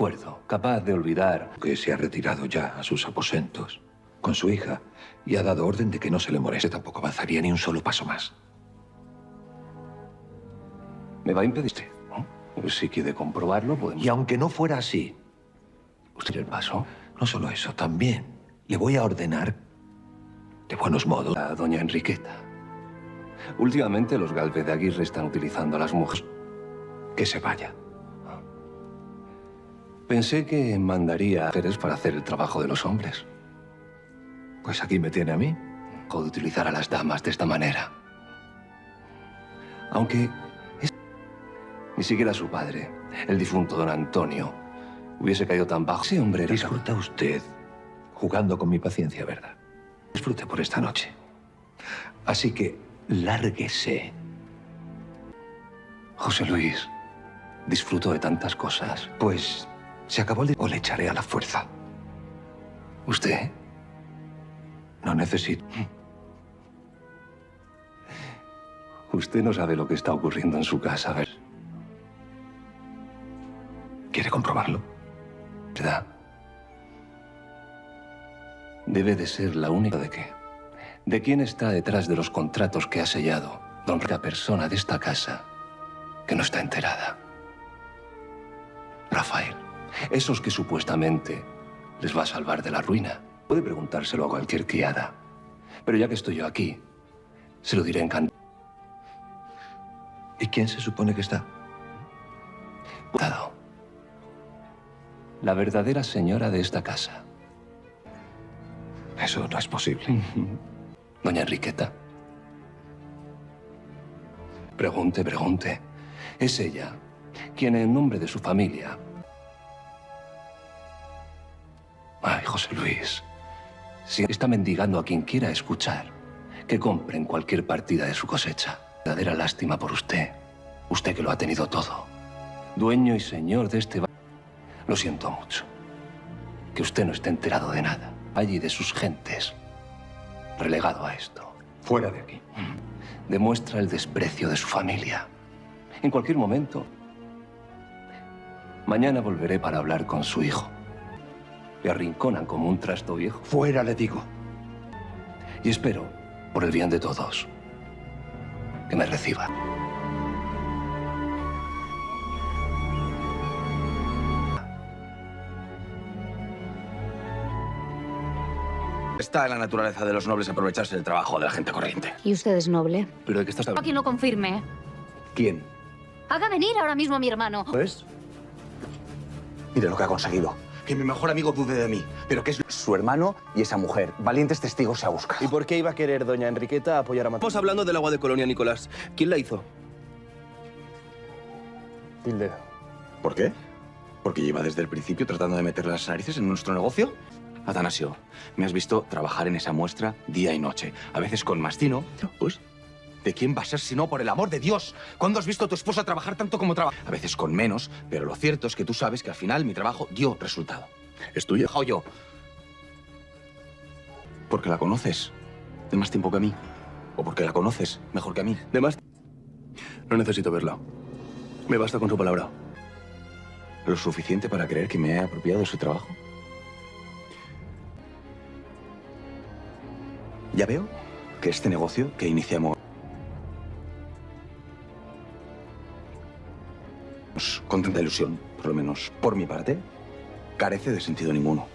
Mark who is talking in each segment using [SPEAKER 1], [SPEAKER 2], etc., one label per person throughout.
[SPEAKER 1] Cuerdo, capaz de olvidar
[SPEAKER 2] que se ha retirado ya a sus aposentos con su hija y ha dado orden de que no se le moleste. Tampoco avanzaría ni un solo paso más.
[SPEAKER 1] ¿Me va a impedir? Pues si quiere comprobarlo, podemos...
[SPEAKER 2] Y aunque no fuera así,
[SPEAKER 1] ¿Usted el paso?
[SPEAKER 2] no solo eso, también le voy a ordenar, de buenos modos,
[SPEAKER 1] A doña Enriqueta. Últimamente los Galvez de Aguirre están utilizando a las mujeres.
[SPEAKER 2] que se vaya.
[SPEAKER 1] Pensé que mandaría a mujeres para hacer el trabajo de los hombres.
[SPEAKER 2] Pues aquí me tiene a mí.
[SPEAKER 1] O de utilizar a las damas de esta manera. Aunque ni siquiera su padre, el difunto don Antonio, hubiese caído tan bajo. Ese hombre era...
[SPEAKER 2] Disfruta usted jugando con mi paciencia, ¿verdad? Disfrute por esta noche. Así que lárguese.
[SPEAKER 1] José Luis, disfruto de tantas cosas.
[SPEAKER 2] Pues se acabó el... o le echaré a la fuerza.
[SPEAKER 1] ¿Usted?
[SPEAKER 2] No necesito.
[SPEAKER 1] Usted no sabe lo que está ocurriendo en su casa, ¿verdad?
[SPEAKER 2] ¿Quiere comprobarlo?
[SPEAKER 1] ¿Verdad? Debe de ser la única de qué. ¿De quién está detrás de los contratos que ha sellado don la persona de esta casa que no está enterada? Rafael. Esos que supuestamente les va a salvar de la ruina. Puede preguntárselo a cualquier criada. Pero ya que estoy yo aquí, se lo diré encantado.
[SPEAKER 2] ¿Y quién se supone que está?
[SPEAKER 1] La verdadera señora de esta casa.
[SPEAKER 2] Eso no es posible.
[SPEAKER 1] Doña Enriqueta. Pregunte, pregunte. Es ella quien, en nombre de su familia... Ay, José Luis, si está mendigando a quien quiera escuchar que compren cualquier partida de su cosecha. Verdadera lástima por usted. Usted que lo ha tenido todo. Dueño y señor de este... Lo siento mucho. Que usted no esté enterado de nada. Allí de sus gentes. Relegado a esto.
[SPEAKER 2] Fuera de aquí.
[SPEAKER 1] Demuestra el desprecio de su familia. En cualquier momento. Mañana volveré para hablar con su hijo. Le arrinconan como un trasto viejo.
[SPEAKER 2] Fuera, le digo.
[SPEAKER 1] Y espero, por el bien de todos, que me reciba.
[SPEAKER 3] Está en la naturaleza de los nobles aprovecharse del trabajo de la gente corriente.
[SPEAKER 4] ¿Y usted es noble?
[SPEAKER 1] ¿Pero de qué estás
[SPEAKER 4] A
[SPEAKER 1] hablando?
[SPEAKER 4] quien lo confirme.
[SPEAKER 2] ¿Quién?
[SPEAKER 4] Haga venir ahora mismo a mi hermano.
[SPEAKER 2] ¿Pues?
[SPEAKER 3] Mire lo que ha conseguido. Que mi mejor amigo dude de mí, pero que es su hermano y esa mujer. Valientes testigos se ha buscado.
[SPEAKER 5] ¿Y por qué iba a querer doña Enriqueta apoyar a Mateo? Estamos hablando del agua de Colonia, Nicolás. ¿Quién la hizo?
[SPEAKER 3] Hilde. ¿Por qué? ¿Porque lleva desde el principio tratando de meter las narices en nuestro negocio? Atanasio, me has visto trabajar en esa muestra día y noche. A veces con más tino. Pues, ¿de quién va a ser si no, por el amor de Dios? ¿Cuándo has visto a tu esposa trabajar tanto como trabaja? A veces con menos, pero lo cierto es que tú sabes que al final mi trabajo dio resultado. ¿Es tuya? ¿O yo? ¿Porque la conoces de más tiempo que a mí? ¿O porque la conoces mejor que a mí?
[SPEAKER 5] De más... No necesito verla. Me basta con su palabra.
[SPEAKER 3] ¿Lo suficiente para creer que me he apropiado de su trabajo? Ya veo que este negocio que iniciamos con tanta ilusión, por lo menos por mi parte, carece de sentido ninguno.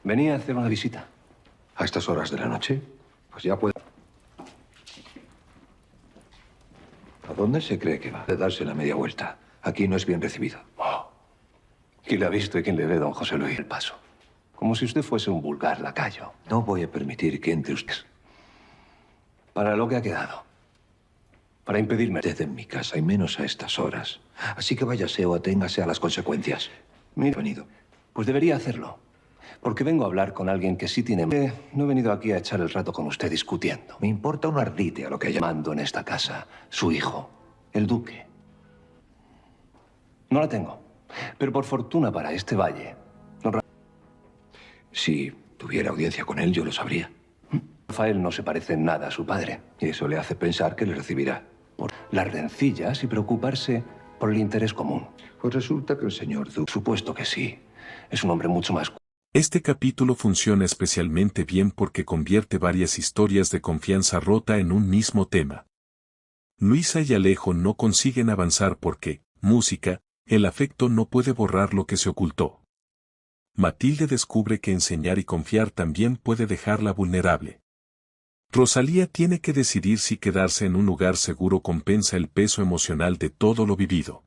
[SPEAKER 1] Venía a hacer una visita.
[SPEAKER 2] ¿A estas horas de la noche? Pues ya puede... ¿A dónde se cree que va? De darse la media vuelta. Aquí no es bien recibido.
[SPEAKER 1] ¿Quién le ha visto y quién le ve, don José Luis? El paso. Como si usted fuese un vulgar lacayo.
[SPEAKER 2] No voy a permitir que entre usted.
[SPEAKER 1] Para lo que ha quedado. Para impedirme...
[SPEAKER 2] Usted en mi casa y menos a estas horas. Así que váyase o aténgase a las consecuencias.
[SPEAKER 1] Mire,
[SPEAKER 2] Venido.
[SPEAKER 1] pues debería hacerlo. Porque vengo a hablar con alguien que sí tiene... No he venido aquí a echar el rato con usted discutiendo.
[SPEAKER 2] Me importa un ardite a lo que haya...
[SPEAKER 1] Mando en esta casa su hijo, el duque. No la tengo. Pero por fortuna para este valle...
[SPEAKER 2] Si tuviera audiencia con él, yo lo sabría.
[SPEAKER 1] Rafael no se parece en nada a su padre.
[SPEAKER 2] Y eso le hace pensar que le recibirá.
[SPEAKER 1] Por las rencillas y preocuparse por el interés común.
[SPEAKER 2] Pues resulta que el señor
[SPEAKER 1] Por supuesto que sí. Es un hombre mucho más...
[SPEAKER 6] Este capítulo funciona especialmente bien porque convierte varias historias de confianza rota en un mismo tema. Luisa y Alejo no consiguen avanzar porque, música, el afecto no puede borrar lo que se ocultó. Matilde descubre que enseñar y confiar también puede dejarla vulnerable. Rosalía tiene que decidir si quedarse en un lugar seguro compensa el peso emocional de todo lo vivido.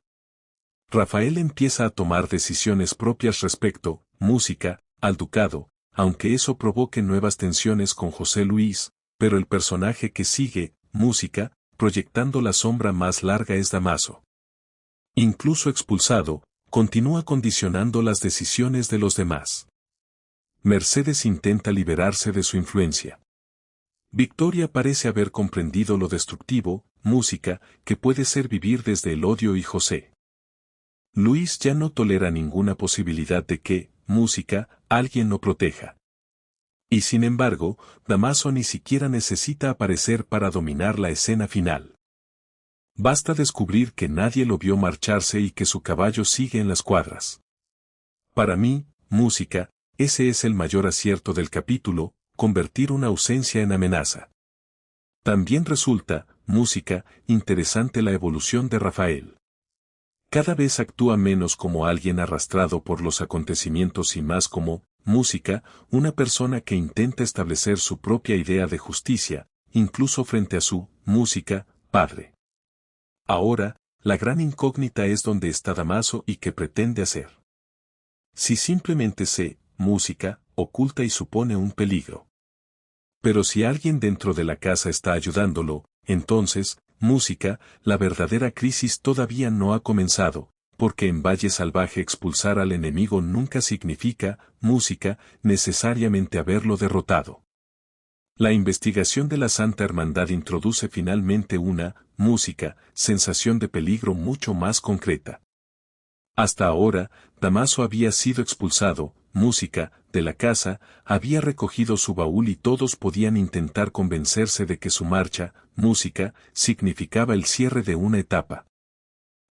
[SPEAKER 6] Rafael empieza a tomar decisiones propias respecto, música, al ducado, aunque eso provoque nuevas tensiones con José Luis, pero el personaje que sigue, música, proyectando la sombra más larga es Dámaso. Incluso expulsado, continúa condicionando las decisiones de los demás. Mercedes intenta liberarse de su influencia. Victoria parece haber comprendido lo destructivo, música, que puede ser vivir desde el odio y José. Luis ya no tolera ninguna posibilidad de que, música, alguien lo proteja. Y sin embargo, Dámaso ni siquiera necesita aparecer para dominar la escena final. Basta descubrir que nadie lo vio marcharse y que su caballo sigue en las cuadras. Para mí, música, ese es el mayor acierto del capítulo, convertir una ausencia en amenaza. También resulta, música, interesante la evolución de Rafael. Cada vez actúa menos como alguien arrastrado por los acontecimientos y más como, música, una persona que intenta establecer su propia idea de justicia, incluso frente a su, música, padre. Ahora, la gran incógnita es dónde está Dámaso y qué pretende hacer. Si simplemente se, música, oculta y supone un peligro. Pero si alguien dentro de la casa está ayudándolo, entonces, música, la verdadera crisis todavía no ha comenzado, porque en Valle Salvaje expulsar al enemigo nunca significa, música, necesariamente haberlo derrotado. La investigación de la Santa Hermandad introduce finalmente una, música, sensación de peligro mucho más concreta. Hasta ahora, Dámaso había sido expulsado, música, de la casa, había recogido su baúl y todos podían intentar convencerse de que su marcha, música, significaba el cierre de una etapa.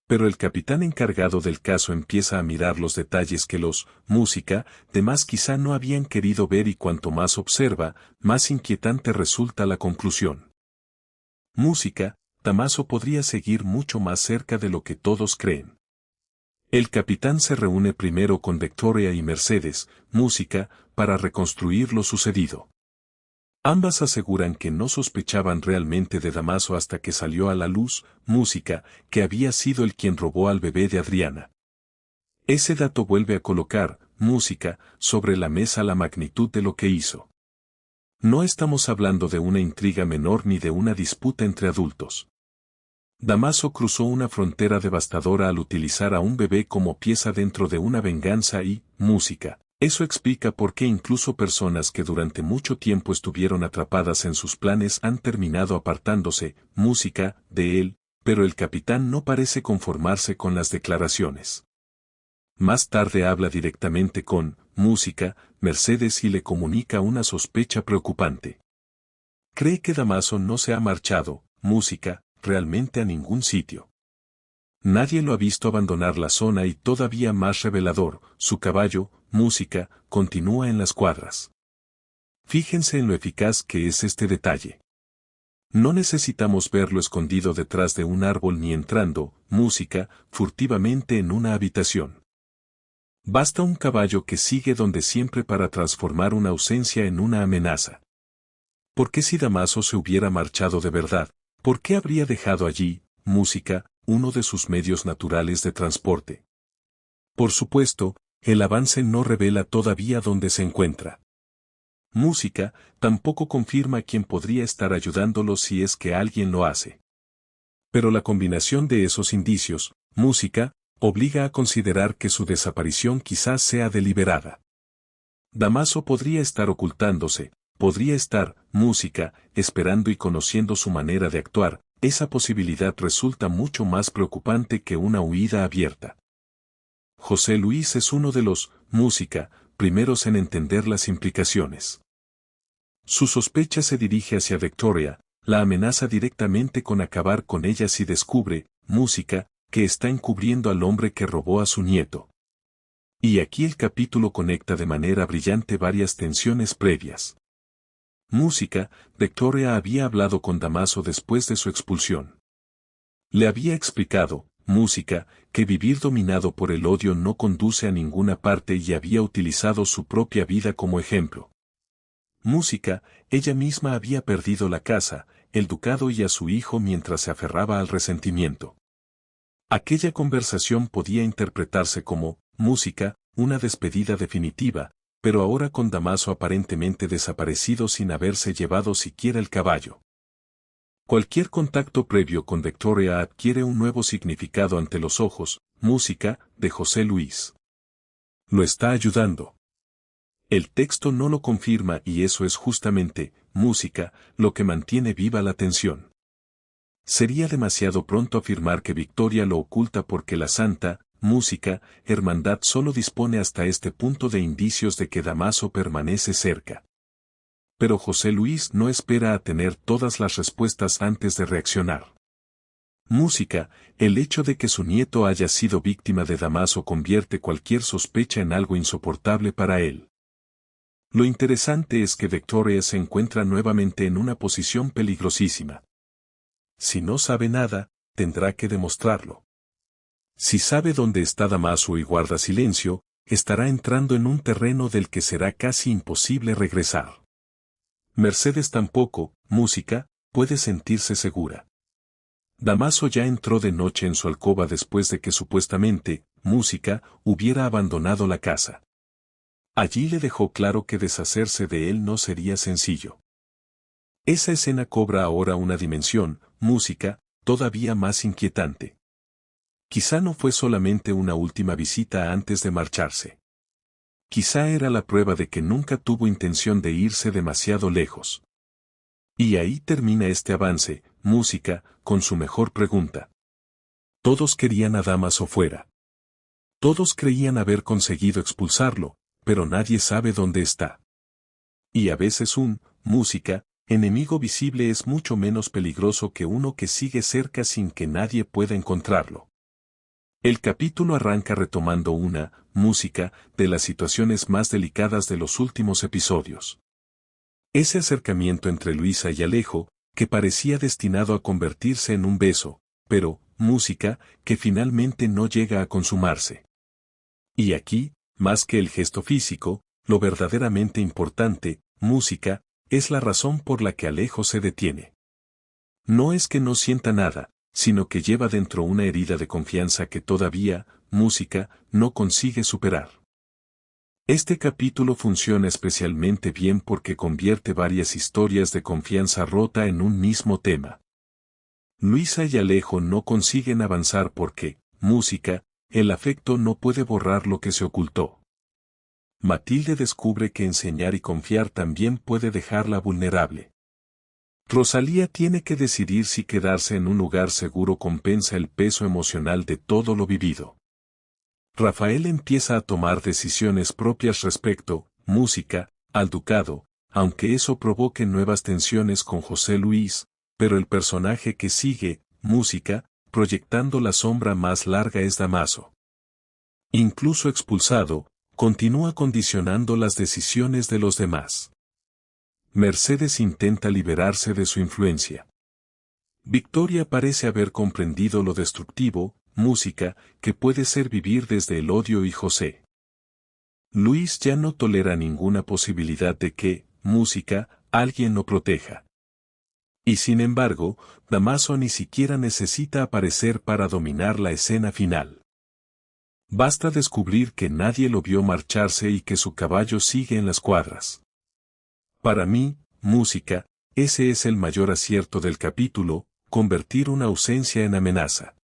[SPEAKER 6] Pero el capitán encargado del caso empieza a mirar los detalles que los, música, demás quizá no habían querido ver y cuanto más observa, más inquietante resulta la conclusión. Música, Dámaso podría seguir mucho más cerca de lo que todos creen. El capitán se reúne primero con Victoria y Mercedes, música, para reconstruir lo sucedido. Ambas aseguran que no sospechaban realmente de Dámaso hasta que salió a la luz, música, que había sido el quien robó al bebé de Adriana. Ese dato vuelve a colocar, música, sobre la mesa la magnitud de lo que hizo. No estamos hablando de una intriga menor ni de una disputa entre adultos. Dámaso cruzó una frontera devastadora al utilizar a un bebé como pieza dentro de una venganza y, música. Eso explica por qué incluso personas que durante mucho tiempo estuvieron atrapadas en sus planes han terminado apartándose, música, de él, pero el capitán no parece conformarse con las declaraciones. Más tarde habla directamente con, música, Mercedes y le comunica una sospecha preocupante. Cree que Dámaso no se ha marchado, música, realmente a ningún sitio. Nadie lo ha visto abandonar la zona y todavía más revelador, su caballo, música, continúa en las cuadras. Fíjense en lo eficaz que es este detalle. No necesitamos verlo escondido detrás de un árbol ni entrando, música, furtivamente en una habitación. Basta un caballo que sigue donde siempre para transformar una ausencia en una amenaza. ¿Por qué si Dámaso se hubiera marchado de verdad? ¿Por qué habría dejado allí, música, uno de sus medios naturales de transporte? Por supuesto, el avance no revela todavía dónde se encuentra. Música, tampoco confirma quién podría estar ayudándolo si es que alguien lo hace. Pero la combinación de esos indicios, música, obliga a considerar que su desaparición quizás sea deliberada. Dámaso podría estar ocultándose, podría estar, música, esperando y conociendo su manera de actuar. Esa posibilidad resulta mucho más preocupante que una huida abierta. José Luis es uno de los, música, primeros en entender las implicaciones. Su sospecha se dirige hacia Victoria, la amenaza directamente con acabar con ella si descubre, música, que está encubriendo al hombre que robó a su nieto. Y aquí el capítulo conecta de manera brillante varias tensiones previas. Música, Victoria había hablado con Damaso después de su expulsión. Le había explicado, música, que vivir dominado por el odio no conduce a ninguna parte y había utilizado su propia vida como ejemplo. Música, ella misma había perdido la casa, el ducado y a su hijo mientras se aferraba al resentimiento. Aquella conversación podía interpretarse como, música, una despedida definitiva, pero ahora con Damaso aparentemente desaparecido sin haberse llevado siquiera el caballo. Cualquier contacto previo con Victoria adquiere un nuevo significado ante los ojos, música, de José Luis. Lo está ayudando. El texto no lo confirma y eso es justamente, música, lo que mantiene viva la tensión. Sería demasiado pronto afirmar que Victoria lo oculta porque la santa, música, hermandad solo dispone hasta este punto de indicios de que Damaso permanece cerca. Pero José Luis no espera a tener todas las respuestas antes de reaccionar. Música, el hecho de que su nieto haya sido víctima de Damaso convierte cualquier sospecha en algo insoportable para él. Lo interesante es que Victoria se encuentra nuevamente en una posición peligrosísima. Si no sabe nada, tendrá que demostrarlo. Si sabe dónde está Damaso y guarda silencio, estará entrando en un terreno del que será casi imposible regresar. Mercedes tampoco, música, puede sentirse segura. Damaso ya entró de noche en su alcoba después de que supuestamente, música, hubiera abandonado la casa. Allí le dejó claro que deshacerse de él no sería sencillo. Esa escena cobra ahora una dimensión, música, todavía más inquietante. Quizá no fue solamente una última visita antes de marcharse. Quizá era la prueba de que nunca tuvo intención de irse demasiado lejos. Y ahí termina este avance, música, con su mejor pregunta. Todos querían a Damaso fuera. Todos creían haber conseguido expulsarlo, pero nadie sabe dónde está. Y a veces música, enemigo visible es mucho menos peligroso que uno que sigue cerca sin que nadie pueda encontrarlo. El capítulo arranca retomando música, de las situaciones más delicadas de los últimos episodios. Ese acercamiento entre Luisa y Alejo, que parecía destinado a convertirse en un beso, pero, música, que finalmente no llega a consumarse. Y aquí, más que el gesto físico, lo verdaderamente importante, música, es la razón por la que Alejo se detiene. No es que no sienta nada, sino que lleva dentro una herida de confianza que todavía, música, no consigue superar. Este capítulo funciona especialmente bien porque convierte varias historias de confianza rota en un mismo tema. Luisa y Alejo no consiguen avanzar porque, música, el afecto no puede borrar lo que se ocultó. Matilde descubre que enseñar y confiar también puede dejarla vulnerable. Rosalía tiene que decidir si quedarse en un lugar seguro compensa el peso emocional de todo lo vivido. Rafael empieza a tomar decisiones propias respecto, música, al ducado, aunque eso provoque nuevas tensiones con José Luis, pero el personaje que sigue, música, proyectando la sombra más larga es Damaso. Incluso expulsado, continúa condicionando las decisiones de los demás. Mercedes intenta liberarse de su influencia. Victoria parece haber comprendido lo destructivo, música, que puede ser vivir desde el odio y José. Luis ya no tolera ninguna posibilidad de que, música, alguien lo proteja. Y sin embargo, Damaso ni siquiera necesita aparecer para dominar la escena final. Basta descubrir que nadie lo vio marcharse y que su caballo sigue en las cuadras. Para mí, música, ese es el mayor acierto del capítulo, convertir una ausencia en amenaza.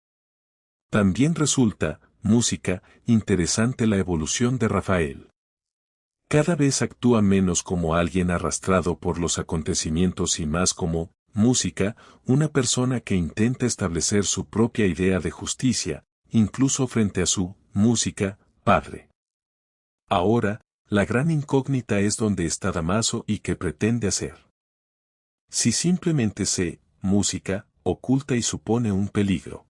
[SPEAKER 6] También resulta, música, interesante la evolución de Rafael. Cada vez actúa menos como alguien arrastrado por los acontecimientos y más como, música, una persona que intenta establecer su propia idea de justicia, incluso frente a su, música, padre. Ahora, la gran incógnita es dónde está Damaso y qué pretende hacer. Si simplemente se, música, oculta y supone un peligro.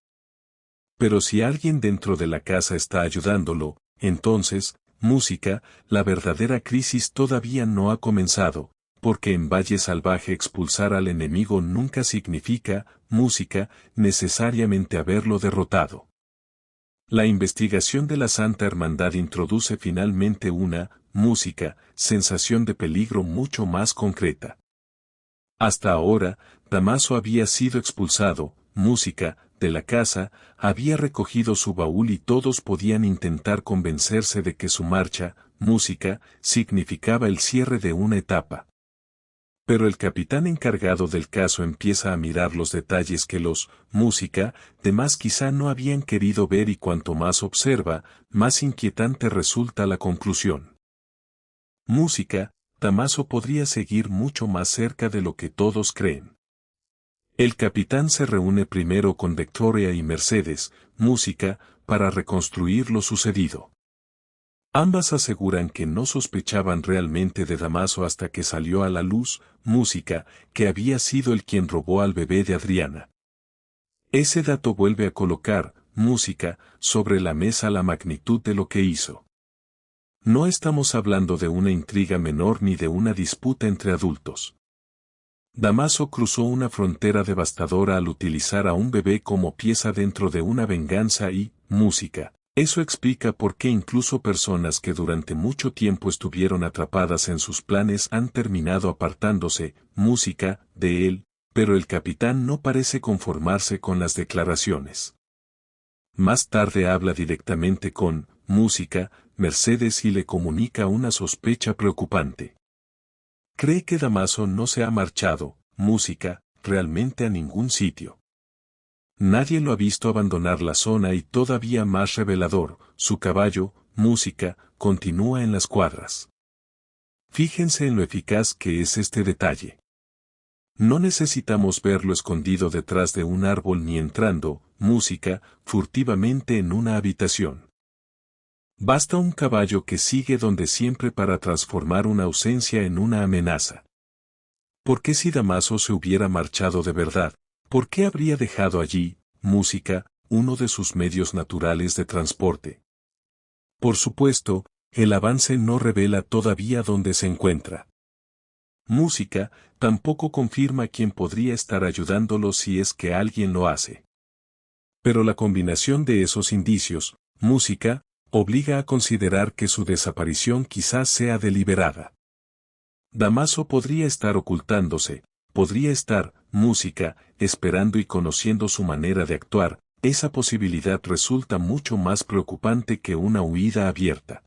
[SPEAKER 6] Pero si alguien dentro de la casa está ayudándolo, entonces, música, la verdadera crisis todavía no ha comenzado, porque en Valle Salvaje expulsar al enemigo nunca significa, música, necesariamente haberlo derrotado. La investigación de la Santa Hermandad introduce finalmente una, música, sensación de peligro mucho más concreta. Hasta ahora, Damaso había sido expulsado, música, de la casa, había recogido su baúl y todos podían intentar convencerse de que su marcha, música, significaba el cierre de una etapa. Pero el capitán encargado del caso empieza a mirar los detalles que los, música, demás quizá no habían querido ver y cuanto más observa, más inquietante resulta la conclusión. Música, Damaso podría seguir mucho más cerca de lo que todos creen. El capitán se reúne primero con Victoria y Mercedes, música, para reconstruir lo sucedido. Ambas aseguran que no sospechaban realmente de Damaso hasta que salió a la luz, música, que había sido el quien robó al bebé de Adriana. Ese dato vuelve a colocar, música, sobre la mesa la magnitud de lo que hizo. No estamos hablando de una intriga menor ni de una disputa entre adultos. Damaso cruzó una frontera devastadora al utilizar a un bebé como pieza dentro de una venganza y, música. Eso explica por qué incluso personas que durante mucho tiempo estuvieron atrapadas en sus planes han terminado apartándose, música, de él, pero el capitán no parece conformarse con las declaraciones. Más tarde habla directamente con, música, Mercedes y le comunica una sospecha preocupante. Cree que Damaso no se ha marchado, música, realmente a ningún sitio. Nadie lo ha visto abandonar la zona y todavía más revelador, su caballo, música, continúa en las cuadras. Fíjense en lo eficaz que es este detalle. No necesitamos verlo escondido detrás de un árbol ni entrando, música, furtivamente en una habitación. Basta un caballo que sigue donde siempre para transformar una ausencia en una amenaza. ¿Por qué si Damaso se hubiera marchado de verdad? ¿Por qué habría dejado allí, música, uno de sus medios naturales de transporte? Por supuesto, el avance no revela todavía dónde se encuentra. Música, tampoco confirma quién podría estar ayudándolo si es que alguien lo hace. Pero la combinación de esos indicios, música, obliga a considerar que su desaparición quizás sea deliberada. Damaso podría estar ocultándose, podría estar, música, esperando y conociendo su manera de actuar, esa posibilidad resulta mucho más preocupante que una huida abierta.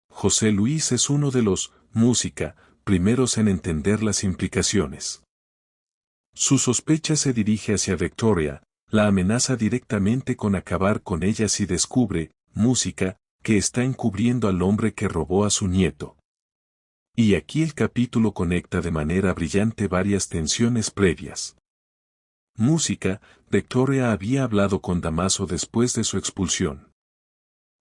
[SPEAKER 6] José Luis es uno de los, música, primeros en entender las implicaciones. Su sospecha se dirige hacia Victoria, la amenaza directamente con acabar con ella si descubre, música, que está encubriendo al hombre que robó a su nieto. Y aquí el capítulo conecta de manera brillante varias tensiones previas. Música, Victoria había hablado con Damaso después de su expulsión.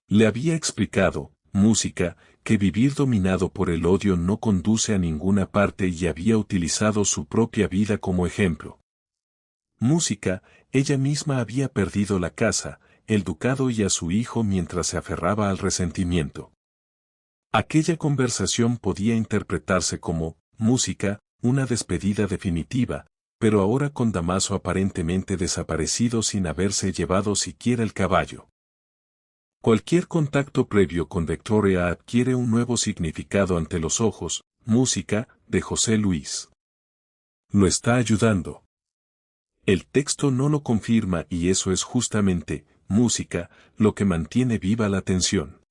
[SPEAKER 6] Le había explicado, música, que vivir dominado por el odio no conduce a ninguna parte y había utilizado su propia vida como ejemplo. Música, ella misma había perdido la casa, el ducado y a su hijo mientras se aferraba al resentimiento. Aquella conversación podía interpretarse como, música, una despedida definitiva, pero ahora con Damaso aparentemente desaparecido sin haberse llevado siquiera el caballo. Cualquier contacto previo con Victoria adquiere un nuevo significado ante los ojos, música, de José Luis. Lo está ayudando. El texto no lo confirma y eso es justamente, música, lo que mantiene viva la tensión.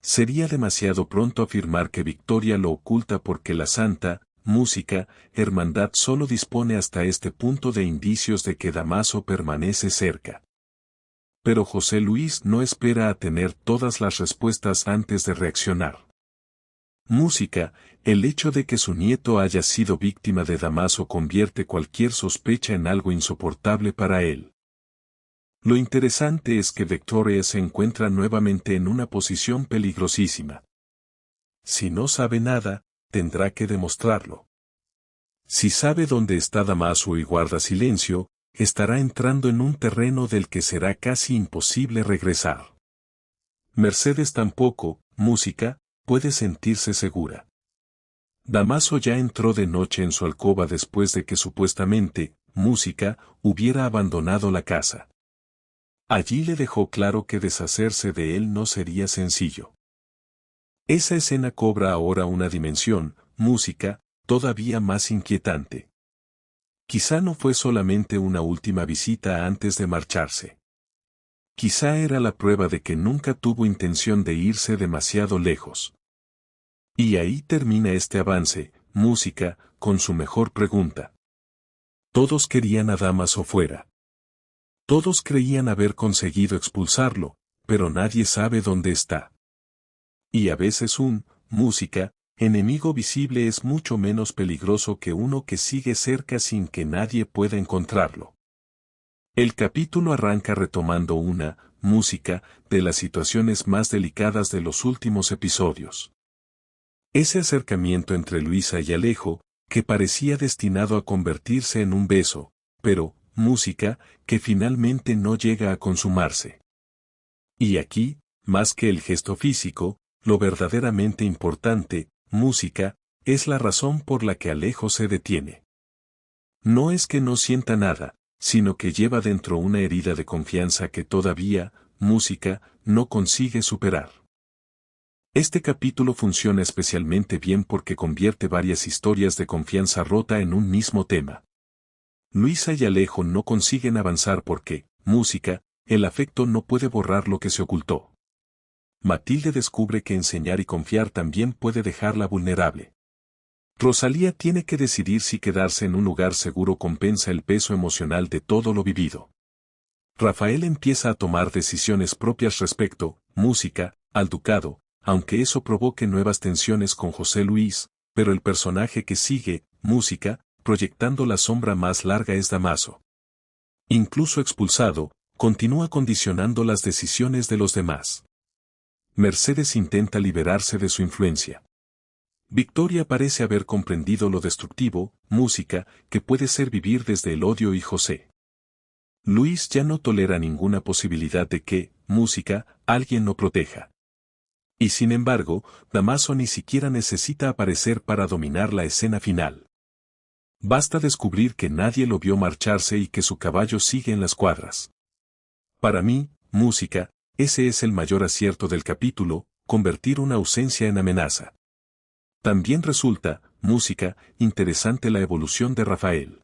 [SPEAKER 6] Sería demasiado pronto afirmar que Victoria lo oculta porque la Santa, música, Hermandad solo dispone hasta este punto de indicios de que Damaso permanece cerca. Pero José Luis no espera a tener todas las respuestas antes de reaccionar. Música, el hecho de que su nieto haya sido víctima de Damaso convierte cualquier sospecha en algo insoportable para él. Lo interesante es que Victoria se encuentra nuevamente en una posición peligrosísima. si no sabe nada, tendrá que demostrarlo. Si sabe dónde está Damaso y guarda silencio, estará entrando en un terreno del que será casi imposible regresar. Mercedes tampoco, música, puede sentirse segura. Damaso ya entró de noche en su alcoba después de que supuestamente, música, hubiera abandonado la casa. Allí le dejó claro que deshacerse de él no sería sencillo. Esa escena cobra ahora una dimensión, música, todavía más inquietante. Quizá no fue solamente una última visita antes de marcharse. Quizá era la prueba de que nunca tuvo intención de irse demasiado lejos. Y ahí termina este avance, música, con su mejor pregunta. Todos querían a Damaso fuera. Todos creían haber conseguido expulsarlo, pero nadie sabe dónde está. Y a veces música, enemigo visible es mucho menos peligroso que uno que sigue cerca sin que nadie pueda encontrarlo. El capítulo arranca retomando música, de las situaciones más delicadas de los últimos episodios. Ese acercamiento entre Luisa y Alejo, que parecía destinado a convertirse en un beso, pero, música, que finalmente no llega a consumarse. Y aquí, más que el gesto físico, lo verdaderamente importante, música, es la razón por la que Alejo se detiene. No es que no sienta nada, sino que lleva dentro una herida de confianza que todavía, música, no consigue superar. Este capítulo funciona especialmente bien porque convierte varias historias de confianza rota en un mismo tema. Luisa y Alejo no consiguen avanzar porque, música, el afecto no puede borrar lo que se ocultó. Matilde descubre que enseñar y confiar también puede dejarla vulnerable. Rosalía tiene que decidir si quedarse en un lugar seguro compensa el peso emocional de todo lo vivido. Rafael empieza a tomar decisiones propias respecto, música, al ducado, aunque eso provoque nuevas tensiones con José Luis, pero el personaje que sigue, música, proyectando la sombra más larga es Damaso. Incluso expulsado, continúa condicionando las decisiones de los demás. Mercedes intenta liberarse de su influencia. Victoria parece haber comprendido lo destructivo, música, que puede ser vivir desde el odio y José. Luis ya no tolera ninguna posibilidad de que, música, alguien lo proteja. Y sin embargo, Damaso ni siquiera necesita aparecer para dominar la escena final. Basta descubrir que nadie lo vio marcharse y que su caballo sigue en las cuadras. Para mí, música, ese es el mayor acierto del capítulo, convertir una ausencia en amenaza. También resulta, música, interesante la evolución de Rafael.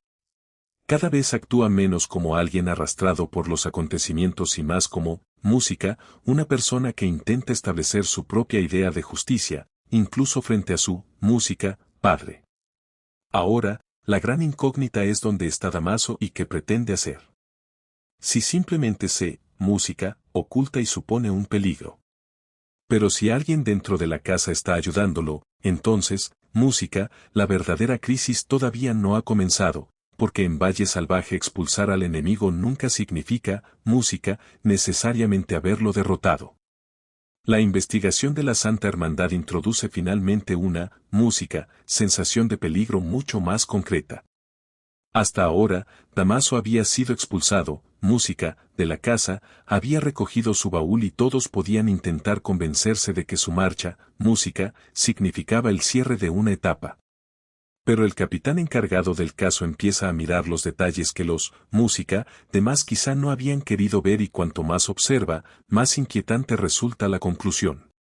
[SPEAKER 6] Cada vez actúa menos como alguien arrastrado por los acontecimientos y más como, música, una persona que intenta establecer su propia idea de justicia, incluso frente a su, música, padre. Ahora, la gran incógnita es dónde está Damaso y qué pretende hacer. Si simplemente música, oculta y supone un peligro. Pero si alguien dentro de la casa está ayudándolo, entonces, música, la verdadera crisis todavía no ha comenzado, porque en Valle Salvaje expulsar al enemigo nunca significa, música, necesariamente haberlo derrotado. La investigación de la Santa Hermandad introduce finalmente una, música, sensación de peligro mucho más concreta. Hasta ahora, Damaso había sido expulsado, música, de la casa, había recogido su baúl y todos podían intentar convencerse de que su marcha, música, significaba el cierre de una etapa. Pero el capitán encargado del caso empieza a mirar los detalles que los, música, demás quizá no habían querido ver y cuanto más observa, más inquietante resulta la conclusión.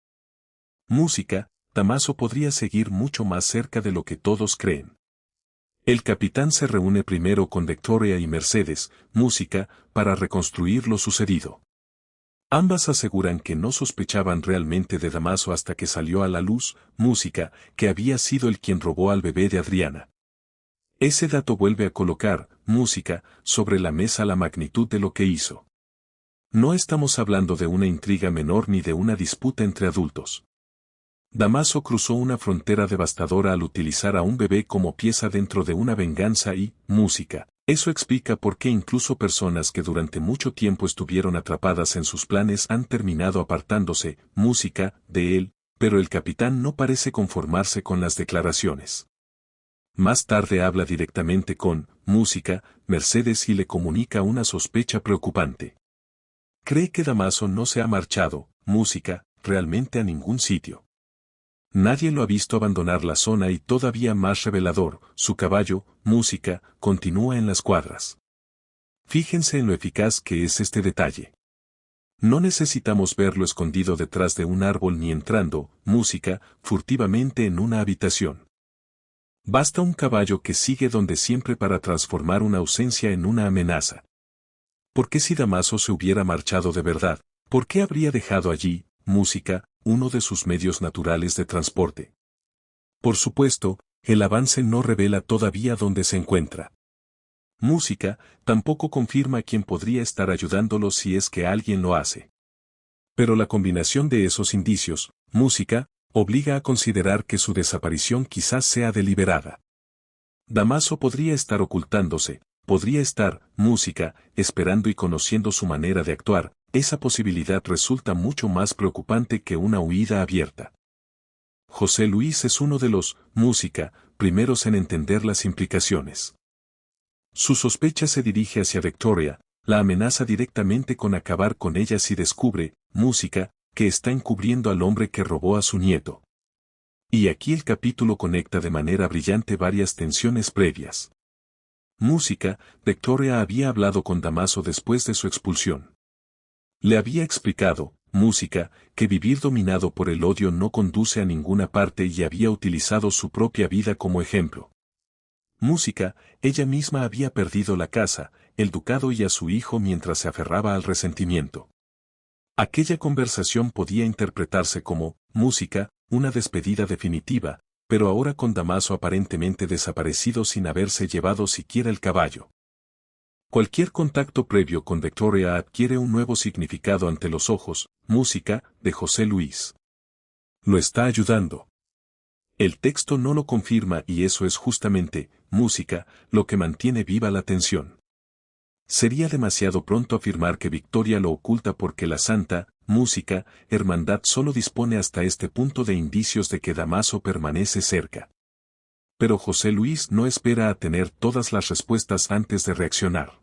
[SPEAKER 6] Música, Damaso podría seguir mucho más cerca de lo que todos creen. El capitán se reúne primero con Victoria y Mercedes, música, para reconstruir lo sucedido. Ambas aseguran que no sospechaban realmente de Damaso hasta que salió a la luz, música, que había sido el quien robó al bebé de Adriana. Ese dato vuelve a colocar, música, sobre la mesa la magnitud de lo que hizo. No estamos hablando de una intriga menor ni de una disputa entre adultos. Damaso cruzó una frontera devastadora al utilizar a un bebé como pieza dentro de una venganza y, música. Eso explica por qué incluso personas que durante mucho tiempo estuvieron atrapadas en sus planes han terminado apartándose, música, de él, pero el capitán no parece conformarse con las declaraciones. Más tarde habla directamente con Música, Mercedes y le comunica una sospecha preocupante. Cree que Damaso no se ha marchado, Música, realmente a ningún sitio. Nadie lo ha visto abandonar la zona y todavía más revelador, su caballo, Música, continúa en las cuadras. Fíjense en lo eficaz que es este detalle. No necesitamos verlo escondido detrás de un árbol ni entrando, Música, furtivamente en una habitación. Basta un caballo que sigue donde siempre para transformar una ausencia en una amenaza. ¿Por qué si Damaso se hubiera marchado de verdad? ¿Por qué habría dejado allí, Música, uno de sus medios naturales de transporte? Por supuesto, el avance no revela todavía dónde se encuentra. Música tampoco confirma quién podría estar ayudándolo si es que alguien lo hace. Pero la combinación de esos indicios, Música, obliga a considerar que su desaparición quizás sea deliberada. Damaso podría estar ocultándose, podría estar, Música, esperando y conociendo su manera de actuar. Esa posibilidad resulta mucho más preocupante que una huida abierta. José Luis es uno de los, Música, primeros en entender las implicaciones. Su sospecha se dirige hacia Victoria, la amenaza directamente con acabar con ella si descubre, Música, que está encubriendo al hombre que robó a su nieto. Y aquí el capítulo conecta de manera brillante varias tensiones previas. Música, Victoria había hablado con Damaso después de su expulsión. Le había explicado, Música, que vivir dominado por el odio no conduce a ninguna parte y había utilizado su propia vida como ejemplo. Música, ella misma había perdido la casa, el ducado y a su hijo mientras se aferraba al resentimiento. Aquella conversación podía interpretarse como, Música, una despedida definitiva, pero ahora con Damaso aparentemente desaparecido sin haberse llevado siquiera el caballo. Cualquier contacto previo con Victoria adquiere un nuevo significado ante los ojos, Música, de José Luis. Lo está ayudando. El texto no lo confirma y eso es justamente, Música, lo que mantiene viva la tensión. Sería demasiado pronto afirmar que Victoria lo oculta porque la Santa, Música, Hermandad solo dispone hasta este punto de indicios de que Damaso permanece cerca. Pero José Luis no espera a tener todas las respuestas antes de reaccionar.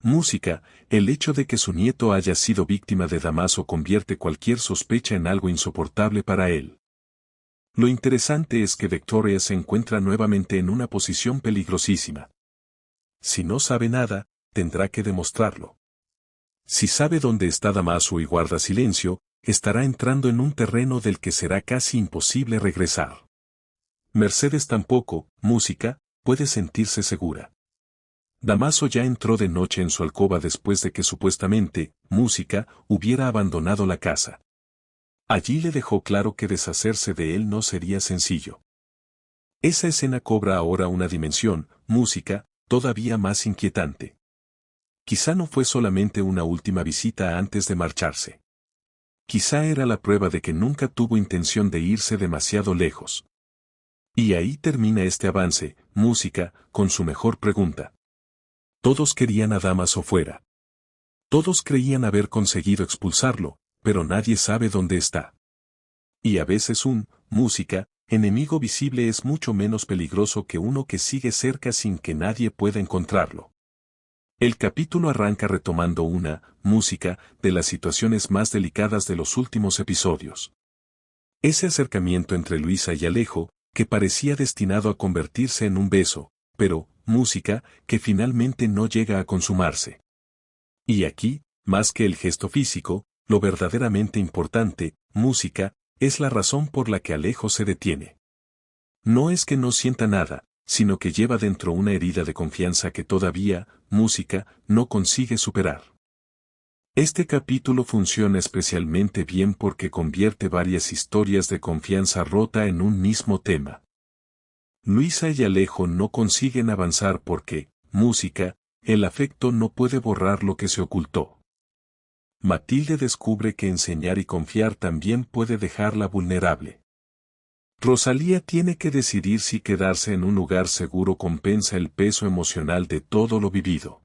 [SPEAKER 6] Música, el hecho de que su nieto haya sido víctima de Damaso convierte cualquier sospecha en algo insoportable para él. Lo interesante es que Victoria se encuentra nuevamente en una posición peligrosísima. Si no sabe nada, tendrá que demostrarlo. Si sabe dónde está Damaso y guarda silencio, estará entrando en un terreno del que será casi imposible regresar. Mercedes tampoco, Música, puede sentirse segura. Damaso ya entró de noche en su alcoba después de que supuestamente, Música, hubiera abandonado la casa. Allí le dejó claro que deshacerse de él no sería sencillo. Esa escena cobra ahora una dimensión, Música, todavía más inquietante. Quizá no fue solamente una última visita antes de marcharse. Quizá era la prueba de que nunca tuvo intención de irse demasiado lejos. Y ahí termina este avance, Música, con su mejor pregunta. Todos querían a Damaso fuera. Todos creían haber conseguido expulsarlo, pero nadie sabe dónde está. Y a veces Música, enemigo visible es mucho menos peligroso que uno que sigue cerca sin que nadie pueda encontrarlo. El capítulo arranca retomando Música, de las situaciones más delicadas de los últimos episodios. Ese acercamiento entre Luisa y Alejo, que parecía destinado a convertirse en un beso, pero, Música, que finalmente no llega a consumarse. Y aquí, más que el gesto físico, lo verdaderamente importante, Música, es la razón por la que Alejo se detiene. No es que no sienta nada, sino que lleva dentro una herida de confianza que todavía, Música, no consigue superar. Este capítulo funciona especialmente bien porque convierte varias historias de confianza rota en un mismo tema. Luisa y Alejo no consiguen avanzar porque, Música, el afecto no puede borrar lo que se ocultó. Matilde descubre que enseñar y confiar también puede dejarla vulnerable. Rosalía tiene que decidir si quedarse en un lugar seguro compensa el peso emocional de todo lo vivido.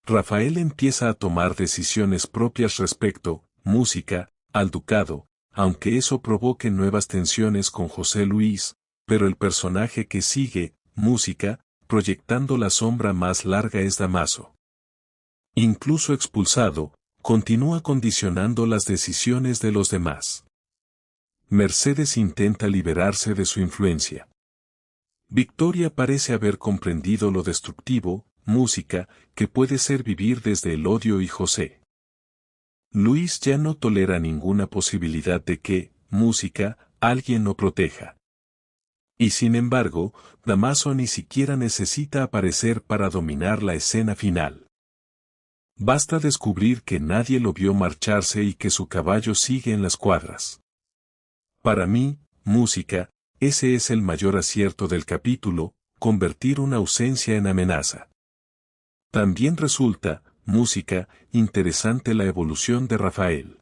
[SPEAKER 6] Rafael empieza a tomar decisiones propias respecto, Música, al ducado, aunque eso provoque nuevas tensiones con José Luis, pero el personaje que sigue, música, proyectando la sombra más larga es Dámaso. Incluso expulsado, continúa condicionando las decisiones de los demás. Mercedes intenta liberarse de su influencia. Victoria parece haber comprendido lo destructivo, música, que puede ser vivir desde el odio y José Luis ya no tolera ninguna posibilidad de que, música, alguien lo proteja. Y sin embargo, Dámaso ni siquiera necesita aparecer para dominar la escena final. Basta descubrir que nadie lo vio marcharse y que su caballo sigue en las cuadras. Para mí, música, ese es el mayor acierto del capítulo, convertir una ausencia en amenaza. También resulta, música, interesante la evolución de Rafael.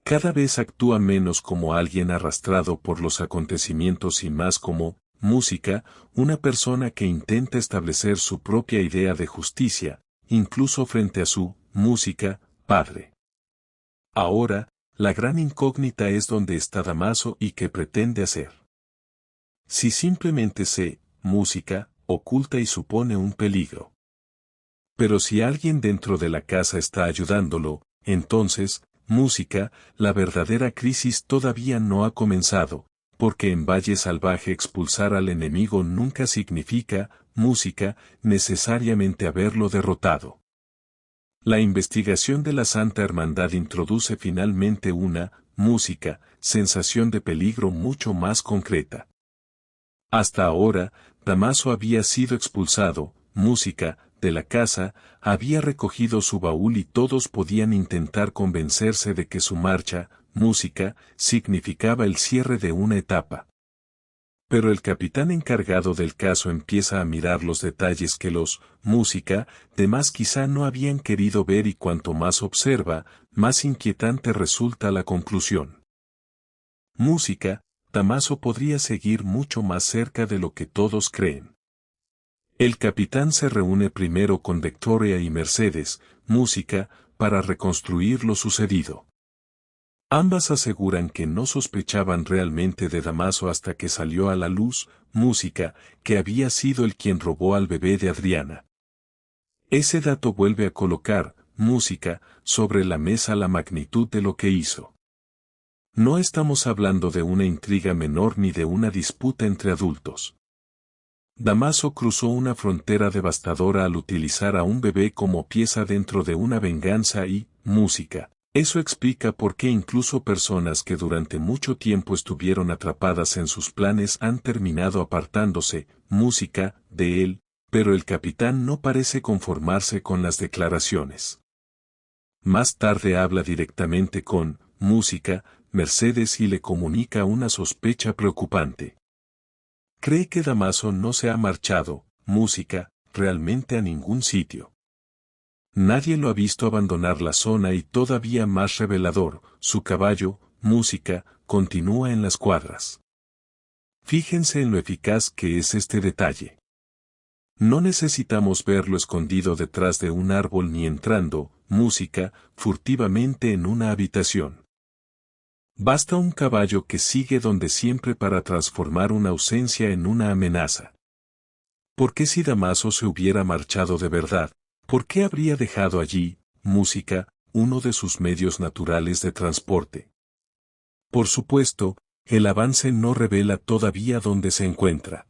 [SPEAKER 6] Cada vez actúa menos como alguien arrastrado por los acontecimientos y más como, música, una persona que intenta establecer su propia idea de justicia, incluso frente a su, música, padre. Ahora, la gran incógnita es dónde está Dámaso y qué pretende hacer. Si simplemente se, música, oculta y supone un peligro. Pero si alguien dentro de la casa está ayudándolo, entonces, música, la verdadera crisis todavía no ha comenzado, porque en Valle Salvaje expulsar al enemigo nunca significa, música, necesariamente haberlo derrotado. La investigación de la Santa Hermandad introduce finalmente una, música, sensación de peligro mucho más concreta. Hasta ahora, Dámaso había sido expulsado, música, de la casa, había recogido su baúl y todos podían intentar convencerse de que su marcha, música, significaba el cierre de una etapa. Pero el capitán encargado del caso empieza a mirar los detalles que los, música, demás quizá no habían querido ver y cuanto más observa, más inquietante resulta la conclusión. Música, Dámaso podría seguir mucho más cerca de lo que todos creen. El capitán se reúne primero con Victoria y Mercedes, música, para reconstruir lo sucedido. Ambas aseguran que no sospechaban realmente de Dámaso hasta que salió a la luz, música, que había sido el quien robó al bebé de Adriana. Ese dato vuelve a colocar, música, sobre la mesa la magnitud de lo que hizo. No estamos hablando de una intriga menor ni de una disputa entre adultos. Dámaso cruzó una frontera devastadora al utilizar a un bebé como pieza dentro de una venganza y, música. Eso explica por qué incluso personas que durante mucho tiempo estuvieron atrapadas en sus planes han terminado apartándose, música, de él, pero el capitán no parece conformarse con las declaraciones. Más tarde habla directamente con, música, Mercedes y le comunica una sospecha preocupante. Cree que Dámaso no se ha marchado, música, realmente a ningún sitio. Nadie lo ha visto abandonar la zona y todavía más revelador, su caballo, música, continúa en las cuadras. Fíjense en lo eficaz que es este detalle. No necesitamos verlo escondido detrás de un árbol ni entrando, música, furtivamente en una habitación. Basta un caballo que sigue donde siempre para transformar una ausencia en una amenaza. ¿Por qué si Dámaso se hubiera marchado de verdad? ¿Por qué habría dejado allí, música, uno de sus medios naturales de transporte? Por supuesto, el avance no revela todavía dónde se encuentra.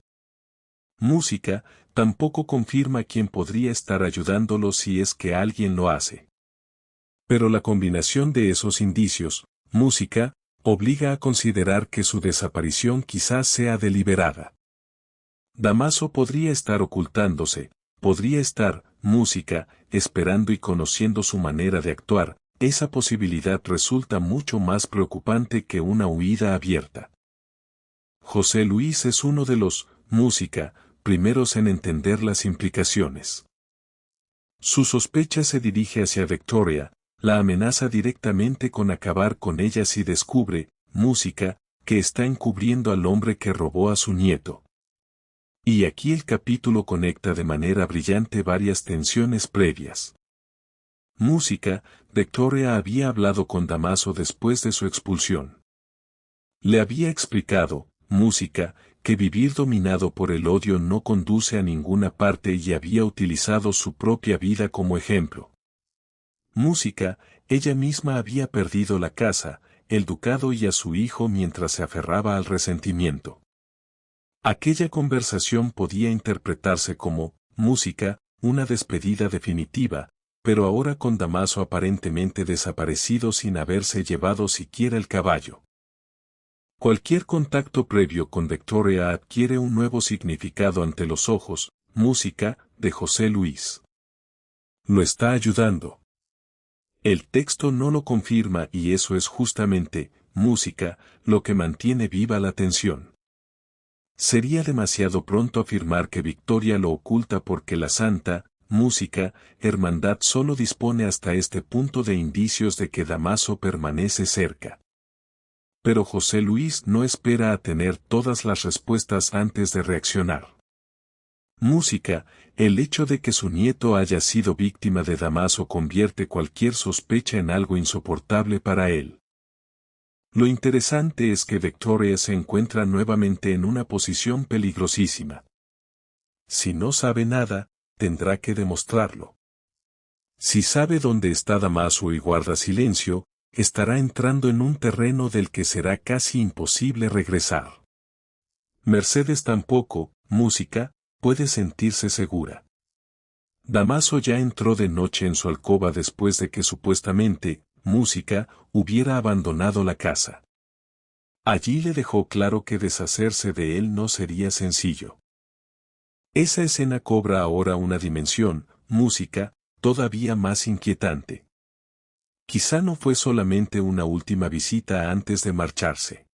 [SPEAKER 6] Música, tampoco confirma quién podría estar ayudándolo si es que alguien lo hace. Pero la combinación de esos indicios, música, obliga a considerar que su desaparición quizás sea deliberada. Dámaso podría estar ocultándose, podría estar, música, esperando y conociendo su manera de actuar. Esa posibilidad resulta mucho más preocupante que una huida abierta. José Luis es uno de los, música, primeros en entender las implicaciones. Su sospecha se dirige hacia Victoria, la amenaza directamente con acabar con ella si descubre, música, que está encubriendo al hombre que robó a su nieto. Y aquí el capítulo conecta de manera brillante varias tensiones previas. Música, Victoria había hablado con Dámaso después de su expulsión. Le había explicado, música, que vivir dominado por el odio no conduce a ninguna parte y había utilizado su propia vida como ejemplo. Música, ella misma había perdido la casa, el ducado y a su hijo mientras se aferraba al resentimiento. Aquella conversación podía interpretarse como, música, una despedida definitiva, pero ahora con Damaso aparentemente desaparecido sin haberse llevado siquiera el caballo. Cualquier contacto previo con Victoria adquiere un nuevo significado ante los ojos, música, de José Luis. Lo está ayudando. El texto no lo confirma y eso es justamente, música, lo que mantiene viva la tensión. Sería demasiado pronto afirmar que Victoria lo oculta porque la santa, música, hermandad solo dispone hasta este punto de indicios de que Damaso permanece cerca. Pero José Luis no espera a tener todas las respuestas antes de reaccionar. Música, el hecho de que su nieto haya sido víctima de Damaso convierte cualquier sospecha en algo insoportable para él. Lo interesante es que Victoria se encuentra nuevamente en una posición peligrosísima. Si no sabe nada, tendrá que demostrarlo. Si sabe dónde está Damaso y guarda silencio, estará entrando en un terreno del que será casi imposible regresar. Mercedes tampoco, música, puede sentirse segura. Damaso ya entró de noche en su alcoba después de que supuestamente, música, hubiera abandonado la casa. Allí le dejó claro que deshacerse de él no sería sencillo. Esa escena cobra ahora una dimensión, música, todavía más inquietante. Quizá no fue solamente una última visita antes de marcharse.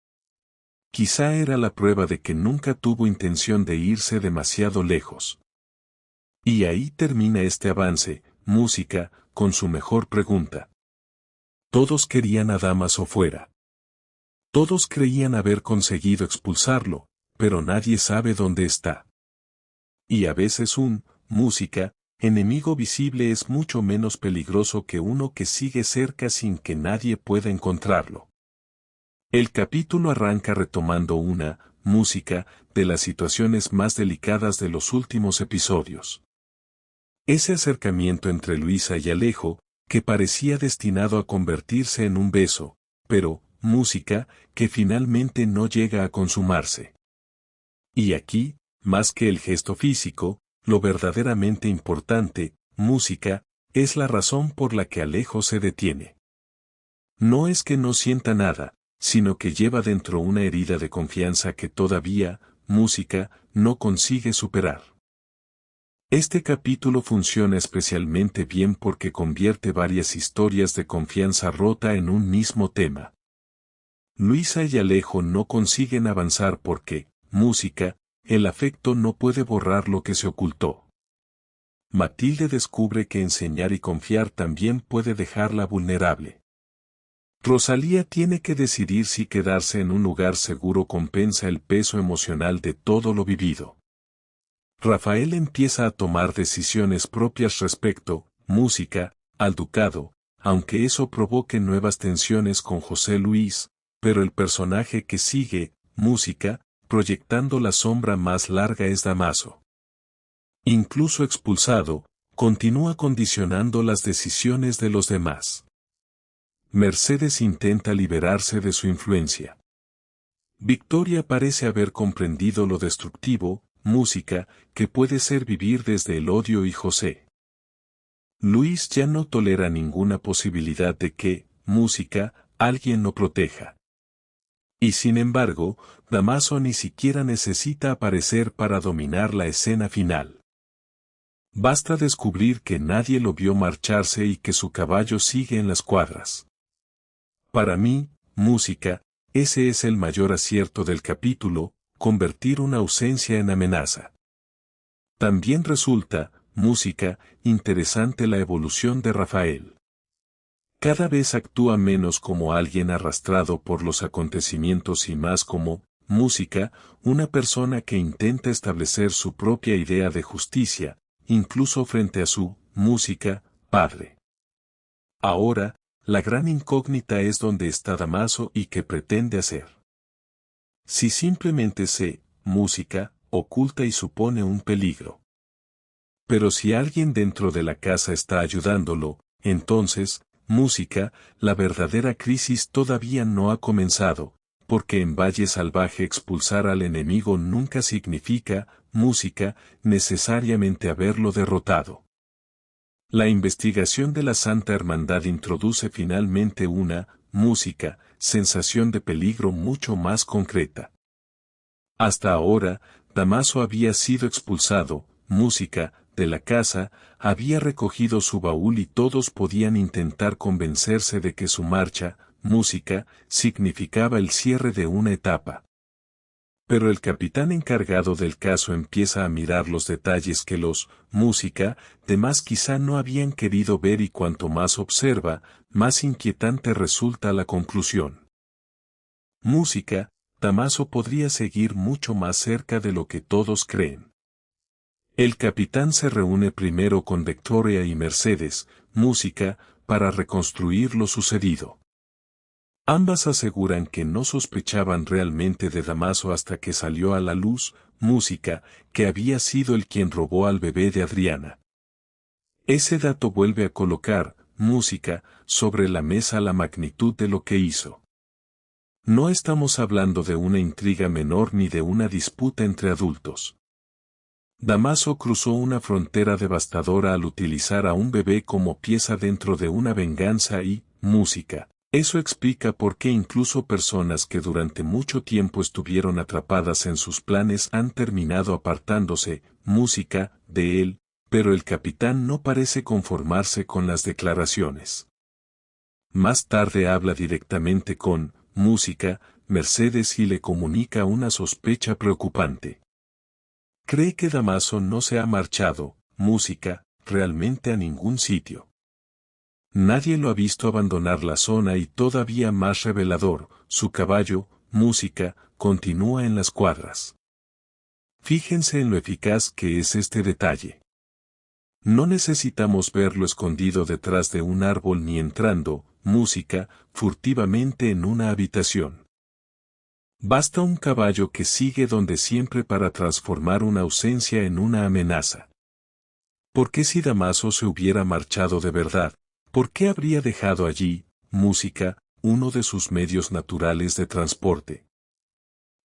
[SPEAKER 6] Quizá era la prueba de que nunca tuvo intención de irse demasiado lejos. Y ahí termina este avance, música, con su mejor pregunta. Todos querían a Damaso fuera. Todos creían haber conseguido expulsarlo, pero nadie sabe dónde está. Y a veces música, enemigo visible es mucho menos peligroso que uno que sigue cerca sin que nadie pueda encontrarlo. El capítulo arranca retomando música, de las situaciones más delicadas de los últimos episodios. Ese acercamiento entre Luisa y Alejo, que parecía destinado a convertirse en un beso, pero, música, que finalmente no llega a consumarse. Y aquí, más que el gesto físico, lo verdaderamente importante, música, es la razón por la que Alejo se detiene. No es que no sienta nada, sino que lleva dentro una herida de confianza que todavía, música, no consigue superar. Este capítulo funciona especialmente bien porque convierte varias historias de confianza rota en un mismo tema. Luisa y Alejo no consiguen avanzar porque, música, el afecto no puede borrar lo que se ocultó. Matilde descubre que enseñar y confiar también puede dejarla vulnerable. Rosalía tiene que decidir si quedarse en un lugar seguro compensa el peso emocional de todo lo vivido. Rafael empieza a tomar decisiones propias respecto, música, al ducado, aunque eso provoque nuevas tensiones con José Luis, pero el personaje que sigue, música, proyectando la sombra más larga es Damaso. Incluso expulsado, continúa condicionando las decisiones de los demás. Mercedes intenta liberarse de su influencia. Victoria parece haber comprendido lo destructivo, música, que puede ser vivir desde el odio y José. Luis ya no tolera ninguna posibilidad de que, música, alguien lo proteja. Y sin embargo, Damaso ni siquiera necesita aparecer para dominar la escena final. Basta descubrir que nadie lo vio marcharse y que su caballo sigue en las cuadras. Para mí, música, ese es el mayor acierto del capítulo, convertir una ausencia en amenaza. También resulta, música, interesante la evolución de Rafael. Cada vez actúa menos como alguien arrastrado por los acontecimientos y más como, música, una persona que intenta establecer su propia idea de justicia, incluso frente a su, música, padre. Ahora, la gran incógnita es dónde está Damaso y qué pretende hacer. Si simplemente sé, música, oculta y supone un peligro. Pero si alguien dentro de la casa está ayudándolo, entonces, música, la verdadera crisis todavía no ha comenzado, porque en Valle Salvaje expulsar al enemigo nunca significa, música, necesariamente haberlo derrotado. La investigación de la Santa Hermandad introduce finalmente una, música, sensación de peligro mucho más concreta. Hasta ahora, Damaso había sido expulsado, música, de la casa, había recogido su baúl y todos podían intentar convencerse de que su marcha, música, significaba el cierre de una etapa. Pero el capitán encargado del caso empieza a mirar los detalles que los, música, demás quizá no habían querido ver y cuanto más observa, más inquietante resulta la conclusión. Música, Damaso podría seguir mucho más cerca de lo que todos creen. El capitán se reúne primero con Victoria y Mercedes, música, para reconstruir lo sucedido. Ambas aseguran que no sospechaban realmente de Damaso hasta que salió a la luz, música, que había sido el quien robó al bebé de Adriana. Ese dato vuelve a colocar, música, sobre la mesa la magnitud de lo que hizo. No estamos hablando de una intriga menor ni de una disputa entre adultos. Damaso cruzó una frontera devastadora al utilizar a un bebé como pieza dentro de una venganza y, música. Eso explica por qué incluso personas que durante mucho tiempo estuvieron atrapadas en sus planes han terminado apartándose, música, de él, pero el capitán no parece conformarse con las declaraciones. Más tarde habla directamente con, música, Mercedes y le comunica una sospecha preocupante. Cree que Damaso no se ha marchado, música, realmente a ningún sitio. Nadie lo ha visto abandonar la zona y todavía más revelador, su caballo, música, continúa en las cuadras. Fíjense en lo eficaz que es este detalle. No necesitamos verlo escondido detrás de un árbol ni entrando, música, furtivamente en una habitación. Basta un caballo que sigue donde siempre para transformar una ausencia en una amenaza. ¿Por qué si Damaso se hubiera marchado de verdad? ¿Por qué habría dejado allí, música, uno de sus medios naturales de transporte?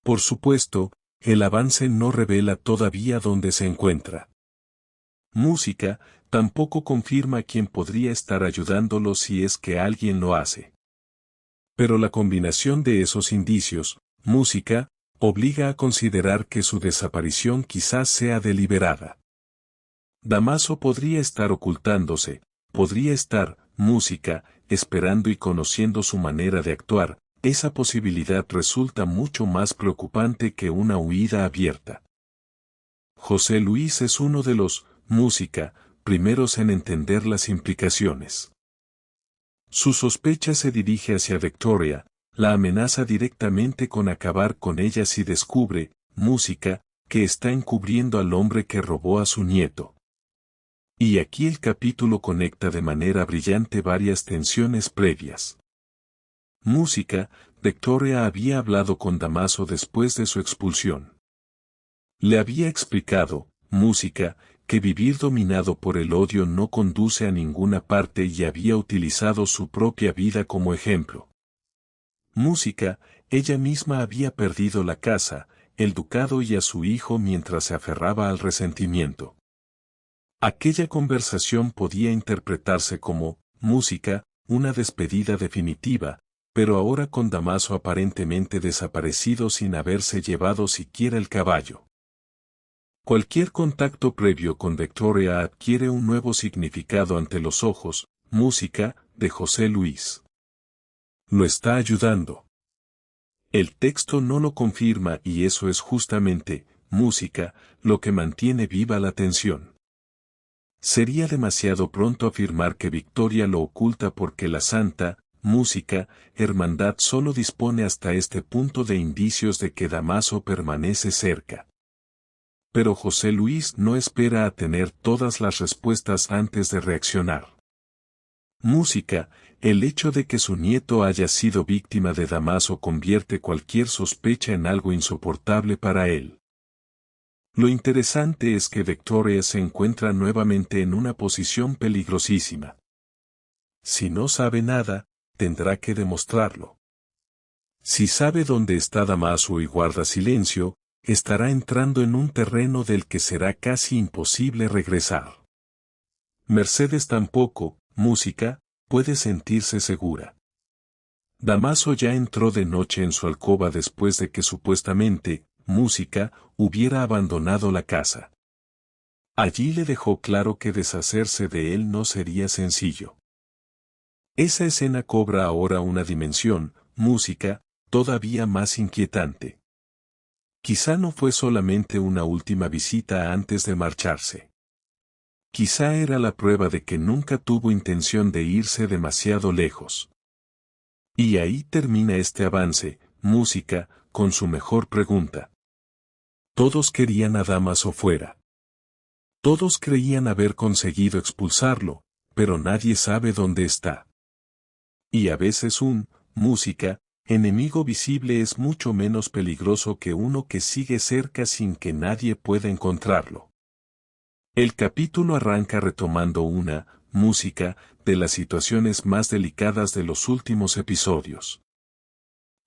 [SPEAKER 6] Por supuesto, el avance no revela todavía dónde se encuentra. Música, tampoco confirma quién podría estar ayudándolo si es que alguien lo hace. Pero la combinación de esos indicios, música, obliga a considerar que su desaparición quizás sea deliberada. Damaso podría estar ocultándose, podría estar, música, esperando y conociendo su manera de actuar, esa posibilidad resulta mucho más preocupante que una huida abierta. José Luis es uno de los, música, primeros en entender las implicaciones. Su sospecha se dirige hacia Victoria, la amenaza directamente con acabar con ella si descubre, música, que está encubriendo al hombre que robó a su nieto. Y aquí el capítulo conecta de manera brillante varias tensiones previas. Música, Victoria había hablado con Damaso después de su expulsión. Le había explicado, música, que vivir dominado por el odio no conduce a ninguna parte y había utilizado su propia vida como ejemplo. Música, ella misma había perdido la casa, el ducado y a su hijo mientras se aferraba al resentimiento. Aquella conversación podía interpretarse como, música, una despedida definitiva, pero ahora con Damaso aparentemente desaparecido sin haberse llevado siquiera el caballo. Cualquier contacto previo con Victoria adquiere un nuevo significado ante los ojos, música, de José Luis. Lo está ayudando. El texto no lo confirma y eso es justamente, música, lo que mantiene viva la tensión. Sería demasiado pronto afirmar que Victoria lo oculta porque la Santa, música, Hermandad solo dispone hasta este punto de indicios de que Damaso permanece cerca. Pero José Luis no espera a tener todas las respuestas antes de reaccionar. Música, el hecho de que su nieto haya sido víctima de Dámaso convierte cualquier sospecha en algo insoportable para él. Lo interesante es que Victoria se encuentra nuevamente en una posición peligrosísima. Si no sabe nada, tendrá que demostrarlo. Si sabe dónde está Dámaso y guarda silencio, estará entrando en un terreno del que será casi imposible regresar. Mercedes tampoco, música, puede sentirse segura. Dámaso ya entró de noche en su alcoba después de que supuestamente, música, hubiera abandonado la casa. Allí le dejó claro que deshacerse de él no sería sencillo. Esa escena cobra ahora una dimensión, música, todavía más inquietante. Quizá no fue solamente una última visita antes de marcharse. Quizá era la prueba de que nunca tuvo intención de irse demasiado lejos. Y ahí termina este avance, música, con su mejor pregunta. Todos querían a Dámaso fuera. Todos creían haber conseguido expulsarlo, pero nadie sabe dónde está. Y a veces música, enemigo visible es mucho menos peligroso que uno que sigue cerca sin que nadie pueda encontrarlo. El capítulo arranca retomando música, de las situaciones más delicadas de los últimos episodios.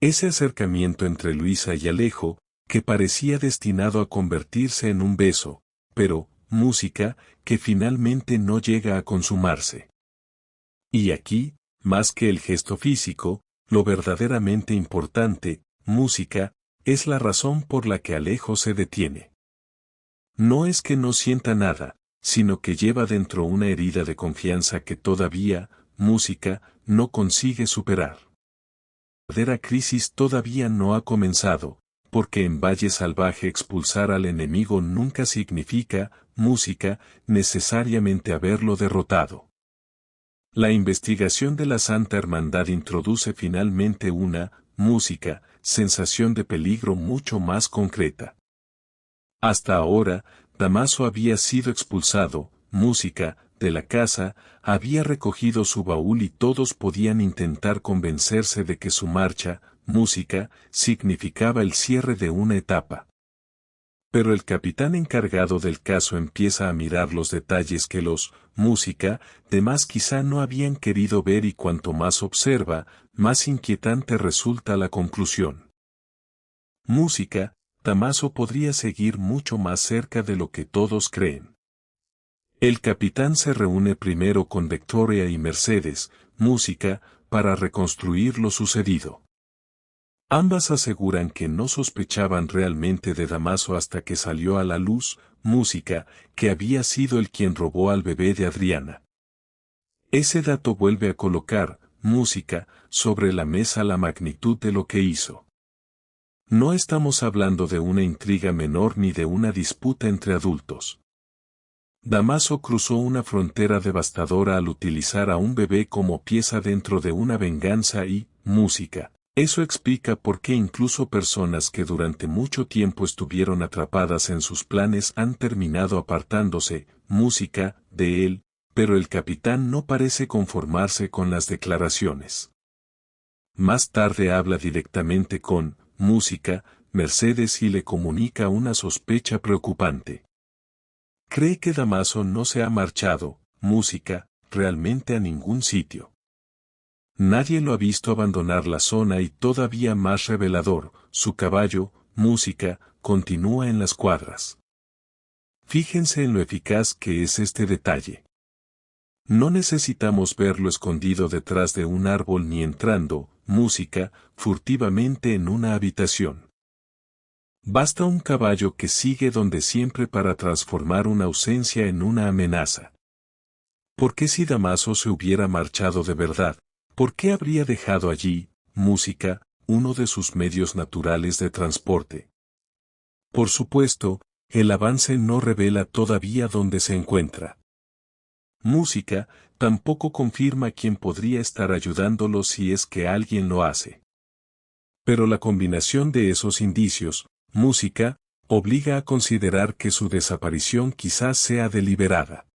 [SPEAKER 6] Ese acercamiento entre Luisa y Alejo, que parecía destinado a convertirse en un beso, pero, música, que finalmente no llega a consumarse. Y aquí, más que el gesto físico, lo verdaderamente importante, música, es la razón por la que Alejo se detiene. No es que no sienta nada, sino que lleva dentro una herida de confianza que todavía, música, no consigue superar. La verdadera crisis todavía no ha comenzado, porque en Valle Salvaje expulsar al enemigo nunca significa, música, necesariamente haberlo derrotado. La investigación de la Santa Hermandad introduce finalmente música, sensación de peligro mucho más concreta. Hasta ahora, Dámaso había sido expulsado, música, de la casa, había recogido su baúl y todos podían intentar convencerse de que su marcha, música, significaba el cierre de una etapa. Pero el capitán encargado del caso empieza a mirar los detalles que música, demás quizá no habían querido ver y cuanto más observa, más inquietante resulta la conclusión. Música, Dámaso podría seguir mucho más cerca de lo que todos creen. El capitán se reúne primero con Victoria y Mercedes, música, para reconstruir lo sucedido. Ambas aseguran que no sospechaban realmente de Dámaso hasta que salió a la luz, música, que había sido el quien robó al bebé de Adriana. Ese dato vuelve a colocar, música, sobre la mesa la magnitud de lo que hizo. No estamos hablando de una intriga menor ni de una disputa entre adultos. Dámaso cruzó una frontera devastadora al utilizar a un bebé como pieza dentro de una venganza y, música. Eso explica por qué incluso personas que durante mucho tiempo estuvieron atrapadas en sus planes han terminado apartándose, música, de él, pero el capitán no parece conformarse con las declaraciones. Más tarde habla directamente con, música, Mercedes y le comunica una sospecha preocupante. Cree que Dámaso no se ha marchado, música, realmente a ningún sitio. Nadie lo ha visto abandonar la zona y todavía más revelador, su caballo, música, continúa en las cuadras. Fíjense en lo eficaz que es este detalle. No necesitamos verlo escondido detrás de un árbol ni entrando, música, furtivamente en una habitación. Basta un caballo que sigue donde siempre para transformar una ausencia en una amenaza. ¿Por qué si Dámaso se hubiera marchado de verdad? ¿Por qué habría dejado allí, música, uno de sus medios naturales de transporte? Por supuesto, el avance no revela todavía dónde se encuentra. Música, tampoco confirma quién podría estar ayudándolo si es que alguien lo hace. Pero la combinación de esos indicios, música, obliga a considerar que su desaparición quizás sea deliberada.